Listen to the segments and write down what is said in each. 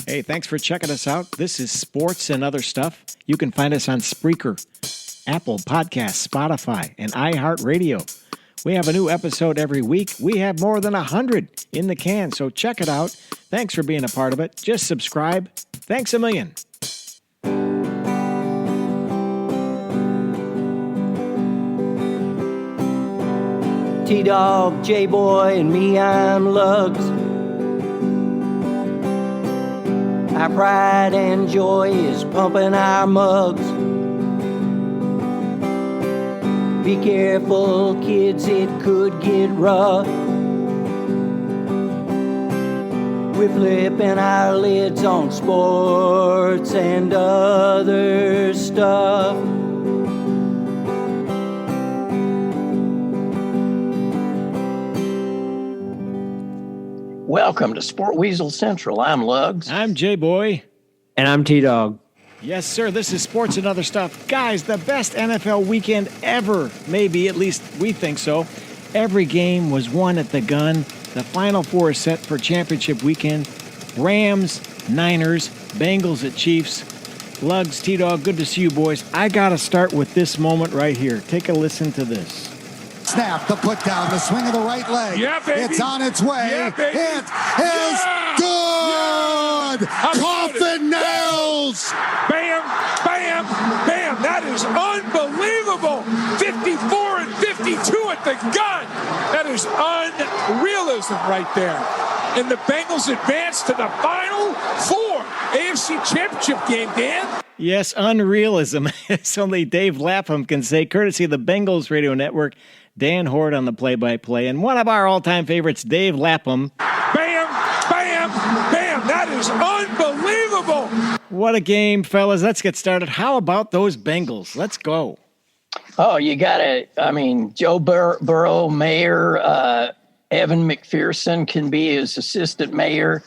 Hey, thanks for checking us out. This is Sports and Other Stuff. You can find us on Spreaker, Apple Podcasts, Spotify, and iHeartRadio. We have a new episode every week. We have more than 100 in the can, so check it out. Thanks for being a part of it. Just subscribe. Thanks a million. T-Dog, J-Boy, and me, I'm Lugs. Our pride and joy is pumping our mugs. Be careful, kids, it could get rough. We're flipping our lids on sports and other stuff. Welcome to Sport Weasel Central. I'm Lugs. I'm J-Boy. And I'm T-Dog. Yes, sir. This is Sports and Other Stuff. Guys, the best NFL weekend ever. Maybe, at least we think so. Every game was won at the gun. The Final Four is set for championship weekend. Rams, Niners, Bengals at Chiefs. Lugs, T-Dog, good to see you boys. I got to start with this moment right here. Take a listen to this. Snap, the put down, the swing of the right leg. Yeah, baby. It's on its way. Yeah, baby. It is good. Yeah. Coffin nails. Bam, bam, bam. That is unbelievable. 54 and 52 at the gun. That is unrealism right there. And the Bengals advance to the Final Four AFC Championship game, Dan. Yes, unrealism. It's only Dave Lapham can say, courtesy of the Bengals Radio Network. Dan Hort on the play-by-play, and one of our all-time favorites, Dave Lapham. Bam, bam, bam. That is unbelievable. What a game, fellas. Let's get started. How about those Bengals? Let's go. Oh, you got to, Joe Burrow, mayor, Evan McPherson can be his assistant mayor.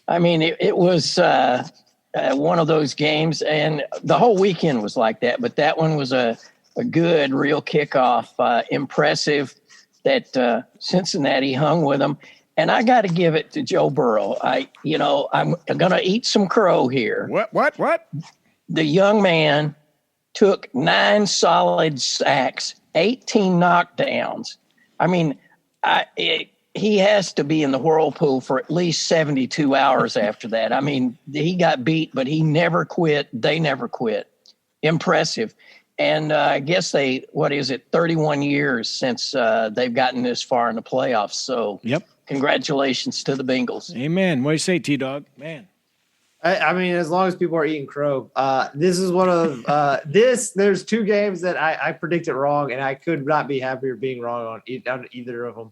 It was one of those games, and the whole weekend was like that, but that one was a good, real kickoff. Impressive that Cincinnati hung with them. And I got to give it to Joe Burrow. I'm going to eat some crow here. What? The young man took 9 solid sacks, 18 knockdowns. He has to be in the whirlpool for at least 72 hours after that. He got beat, but he never quit. They never quit. Impressive. And I guess 31 years since they've gotten this far in the playoffs. So yep. Congratulations to the Bengals. Amen. What do you say, T-Dog? Man. As long as people are eating crow, this is one of there's 2 games that I predicted wrong, and I could not be happier being wrong on either of them.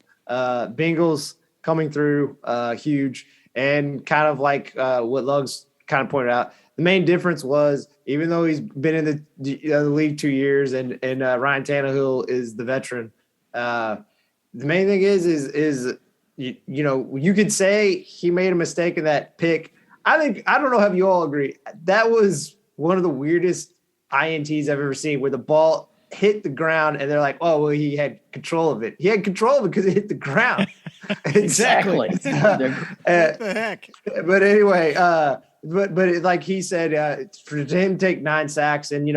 Bengals coming through huge, and kind of like what Lugs kind of pointed out, the main difference was, even though he's been in the league 2 years and Ryan Tannehill is the veteran, the main thing is you could say he made a mistake in that pick. I don't know if you all agree, that was one of the weirdest INTs I've ever seen, where the ball hit the ground and they're like, oh, well, he had control of it. He had control of it because it hit the ground. Exactly. What the heck? But anyway, like he said, for him to take 9 sacks, and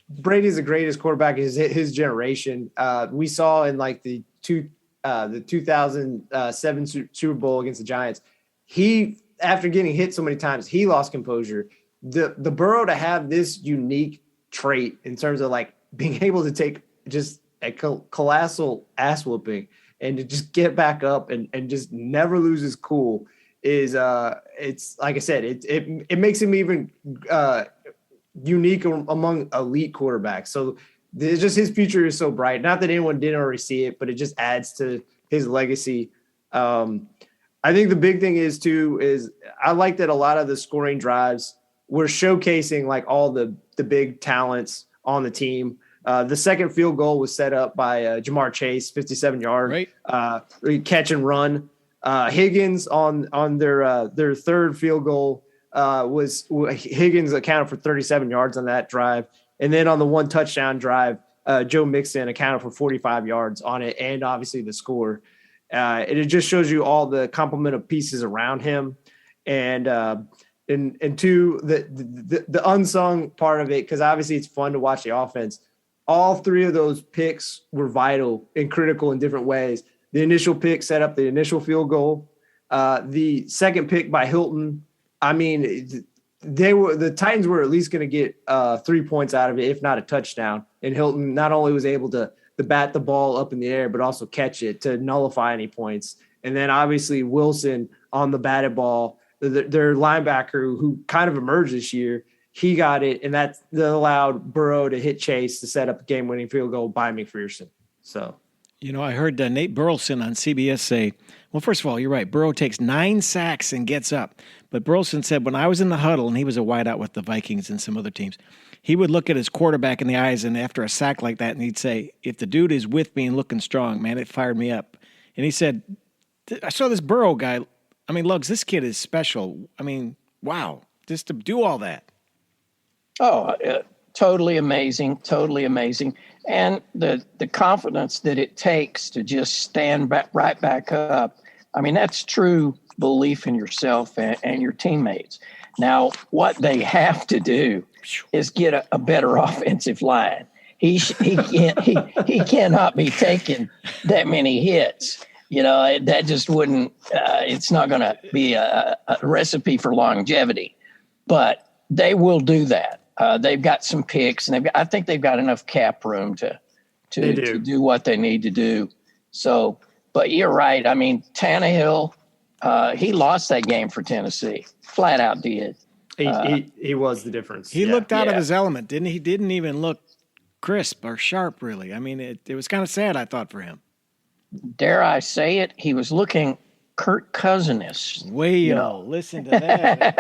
Brady's the greatest quarterback in his generation. We saw in like the 2007 Super Bowl against the Giants, he, after getting hit so many times, he lost composure. The Burrow to have this unique trait in terms of like being able to take just a colossal ass whooping and to just get back up and just never lose his cool is it's like I said, it makes him even unique among elite quarterbacks. So it's just, his future is so bright. Not that anyone didn't already see it, but it just adds to his legacy. I think the big thing is I like that a lot of the scoring drives were showcasing like all the big talents on the team. The second field goal was set up by Jamar Chase, 57-yard catch and run. Higgins on their third field goal Higgins accounted for 37 yards on that drive. And then on the 1 touchdown drive, Joe Mixon accounted for 45 yards on it, and obviously the score. It just shows you all the complement of pieces around him. And and two, the unsung part of it, because obviously it's fun to watch the offense. All three of those picks were vital and critical in different ways. The initial pick set up the initial field goal. The second pick by Hilton, I mean, the Titans were at least going to get 3 points out of it, if not a touchdown. And Hilton not only was able to bat the ball up in the air, but also catch it to nullify any points. And then obviously Wilson on the batted ball, their linebacker who kind of emerged this year, he got it, and that allowed Burrow to hit Chase to set up a game-winning field goal by McPherson. So, I heard Nate Burleson on CBS say, well, first of all, you're right. Burrow takes 9 sacks and gets up. But Burleson said when I was in the huddle, and he was a wideout with the Vikings and some other teams, he would look at his quarterback in the eyes, and after a sack like that, and he'd say, if the dude is with me and looking strong, man, it fired me up. And he said, I saw this Burrow guy. I mean, Lugs, this kid is special. I mean, wow, just to do all that. Oh, totally amazing, totally amazing. And the confidence that it takes to just stand right back up. I mean, that's true belief in yourself and your teammates. Now, what they have to do is get a better offensive line. He cannot be taking that many hits. That just wouldn't. It's not going to be a recipe for longevity. But they will do that. They've got some picks, and I think they've got enough cap room to do what they need to do. So, but you're right. I mean, Tannehill, he lost that game for Tennessee. Flat out did. He was the difference. He looked out of his element, didn't he? He didn't even look crisp or sharp, really. I mean, it was kind of sad, I thought, for him. Dare I say it? He was looking Kirk Cousinish. Listen to that.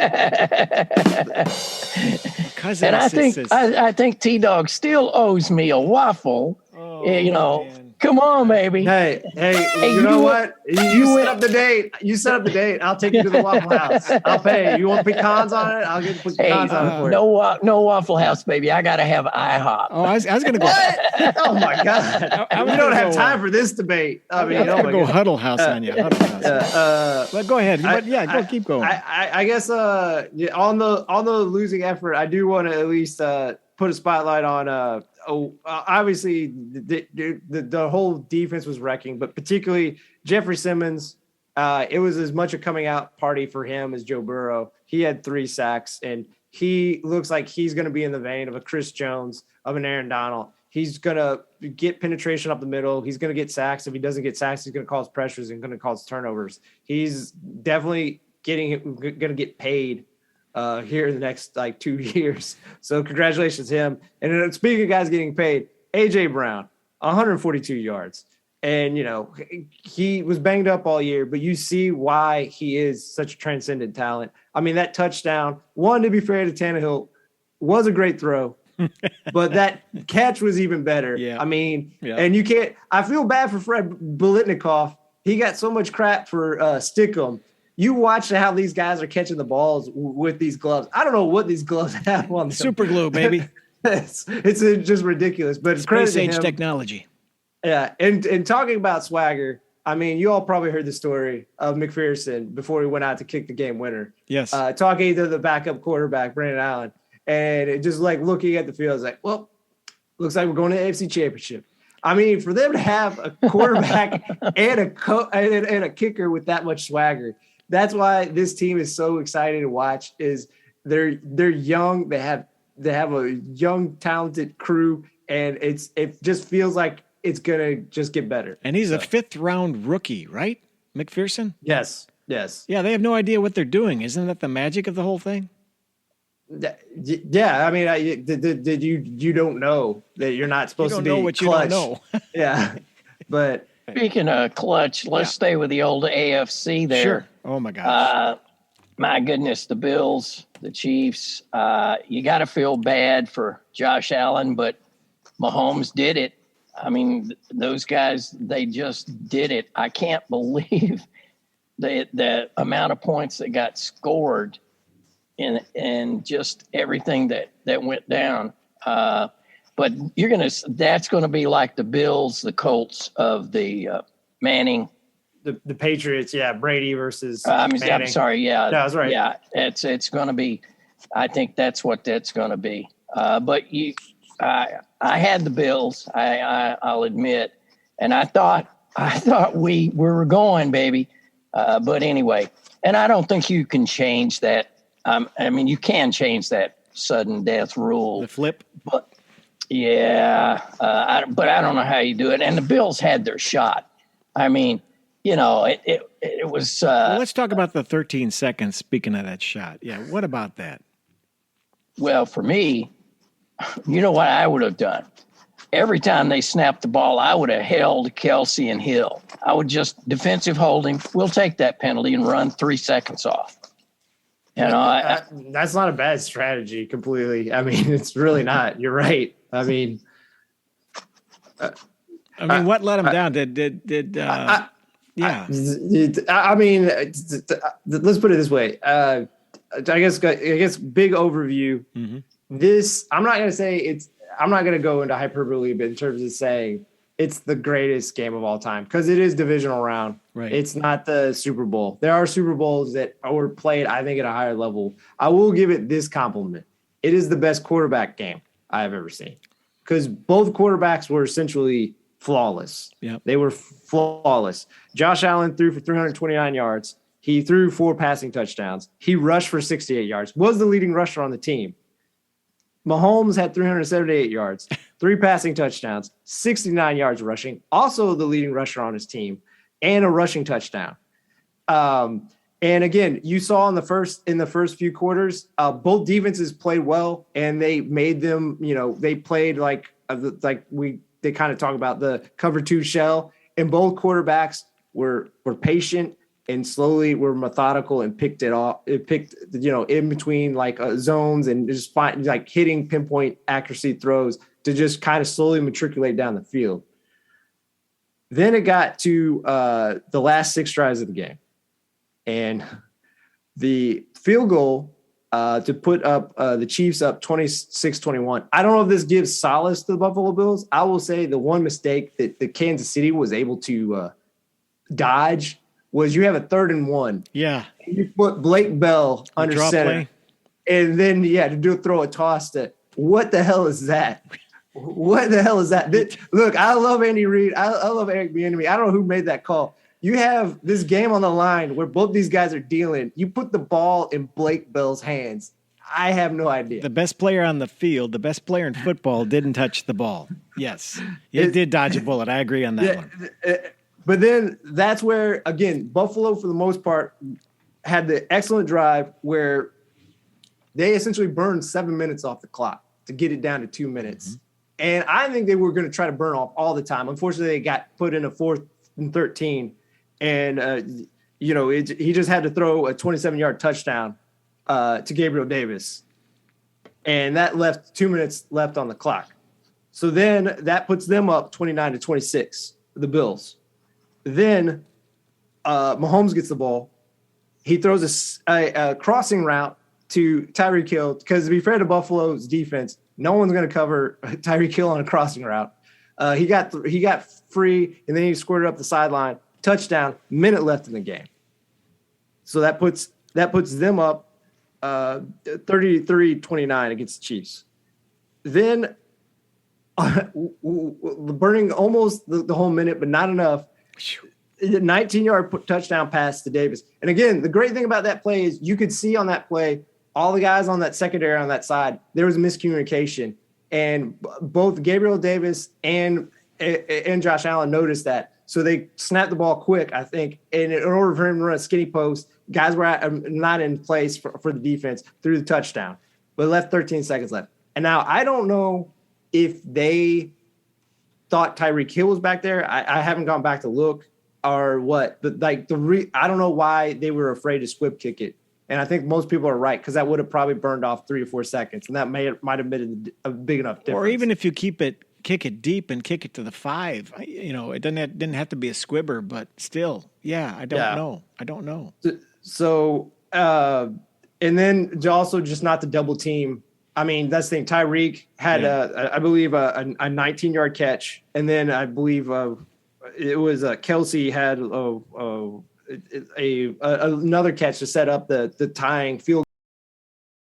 And I think T-Dog still owes me a waffle. Man. Come on, baby. Hey, you know what? You set up the date. I'll take you to the Waffle House. I'll pay. You want pecans on it? I'll get pecans on it for you. No Waffle House, baby. I got to have IHOP. Oh, I was going to go. Oh, my God. We don't have time for this debate. I mean, I'm going to go Huddle House on you. Huddle House. But go ahead. Keep going. I guess on the losing effort, I do want to at least put a spotlight on obviously the whole defense was wrecking, but particularly Jeffrey Simmons. It was as much a coming out party for him as Joe Burrow. He had 3 sacks, and he looks like he's going to be in the vein of a Chris Jones, of an Aaron Donald. He's going to get penetration up the middle. He's going to get sacks. If he doesn't get sacks, he's going to cause pressures and going to cause turnovers. He's definitely going to get paid here in the next 2 years. So congratulations to him. And then, speaking of guys getting paid, A.J. Brown, 142 yards. And, he was banged up all year, but you see why he is such a transcendent talent. I mean, that touchdown, to be fair to Tannehill, was a great throw, but that catch was even better. Yeah. I mean, and you can't – I feel bad for Fred Biletnikoff. He got so much crap for Stickum. You watch how these guys are catching the balls with these gloves. I don't know what these gloves have on them. Super glue, baby. it's just ridiculous. But it's space age technology. Yeah, and talking about swagger, I mean, you all probably heard the story of McPherson before he went out to kick the game winner. Yes. Talking to the backup quarterback, Brandon Allen, and it just looking at the field, it's like, well, looks like we're going to the AFC Championship. I mean, for them to have a quarterback and a kicker with that much swagger. That's why this team is so exciting to watch. Is they're young, they have a young, talented crew, and it just feels like it's gonna just get better. And he's a 5th round rookie, right, McPherson? Yes. Yeah, they have no idea what they're doing. Isn't that the magic of the whole thing? Yeah, I mean, did you don't know that you're not supposed to be know what clutch. You don't know. Yeah, but speaking of clutch, let's stay with the old AFC there. Sure. Oh my gosh. My goodness, the Bills, the Chiefs. You got to feel bad for Josh Allen, but Mahomes did it. I mean, those guys, they just did it. I can't believe the amount of points that got scored and just everything that went down. But that's going to be like the Bills, the Colts of the Manning the Patriots, Brady versus I'm Manning. sorry, yeah. No, that's right. Yeah, it's going to be. I think that's what that's going to be. But I had the Bills. I'll admit, and I thought we were going, baby. But anyway, and I don't think you can change that. I mean, you can change that sudden death rule. The flip. But but I don't know how you do it. And the Bills had their shot. I mean, it was. Well, let's talk about the 13 seconds. Speaking of that shot, what about that? Well, for me, you know what I would have done? Every time they snapped the ball, I would have held Kelsey and Hill. I would just defensive holding. We'll take that penalty and run 3 seconds off. That's not a bad strategy completely. I mean, it's really not. You're right. I mean, what let him down? I mean, let's put it this way. I guess big overview. Mm-hmm. I'm not going to go into hyperbole, but in terms of saying it's the greatest game of all time, because it is divisional round. Right. It's not the Super Bowl. There are Super Bowls that were played, I think, at a higher level. I will give it this compliment. It is the best quarterback game I have ever seen, because both quarterbacks were essentially flawless. Yep. They were flawless. Josh Allen threw for 329 yards. He threw 4 passing touchdowns. He rushed for 68 yards, was the leading rusher on the team. Mahomes had 378 yards, 3 passing touchdowns, 69 yards rushing, also the leading rusher on his team, and a rushing touchdown. And again, you saw in the first few quarters, both defenses played well, and they made them, they played they kind of talk about the cover 2 shell, and both quarterbacks were patient and slowly were methodical and picked it off. It picked, in between zones and just hitting pinpoint accuracy throws to just kind of slowly matriculate down the field. Then it got to the last 6 drives of the game, and the field goal to put up the Chiefs up 26-21. I don't know if this gives solace to the Buffalo Bills. I will say the one mistake that the Kansas City was able to dodge was you have a 3rd and 1. Yeah. You put Blake Bell under center. Play. And then, to throw a toss to – what the hell is that? What the hell is that? Look, I love Andy Reid. I love Eric Bieniemy. I don't know who made that call. You have this game on the line where both these guys are dealing. You put the ball in Blake Bell's hands. I have no idea. The best player on the field, the best player in football, didn't touch the ball. Yes. It did dodge a bullet. I agree on that one. But then that's where, again, Buffalo, for the most part, had the excellent drive where they essentially burned 7 minutes off the clock to get it down to 2 minutes. Mm-hmm. And I think they were going to try to burn off all the time. Unfortunately, they got put in a 4th and 13. And, he just had to throw a 27-yard touchdown to Gabriel Davis. And that left 2 minutes left on the clock. So then that puts them up 29-26, the Bills. Then Mahomes gets the ball. He throws a crossing route to Tyreek Hill because, to be fair to Buffalo's defense, no one's going to cover Tyreek Hill on a crossing route. He got free, and then he squirted up the sideline. Touchdown, minute left in the game. So that puts them up 33-29 against the Chiefs. Then burning almost the whole minute, but not enough. 19-yard touchdown pass to Davis. And again, the great thing about that play is you could see on that play, all the guys on that secondary on that side, there was miscommunication. And both Gabriel Davis and Josh Allen noticed that. So they snapped the ball quick, I think. And in order for him to run a skinny post, guys were not in place for the defense through the touchdown. But left 13 seconds left. And now I don't know if they thought Tyreek Hill was back there. I haven't gone back to look or what. But I don't know why they were afraid to squib kick it. And I think most people are right because that would have probably burned off 3 or 4 seconds, and that might have been a big enough difference. Or even if you kick it deep and kick it to the 5, it didn't have to be a squibber, but still, I don't know. So, and then also just not to double team. I mean, that's the thing. Tyreek had, I believe, a 19-yard catch, and then I believe it was Kelsey had another catch to set up the tying field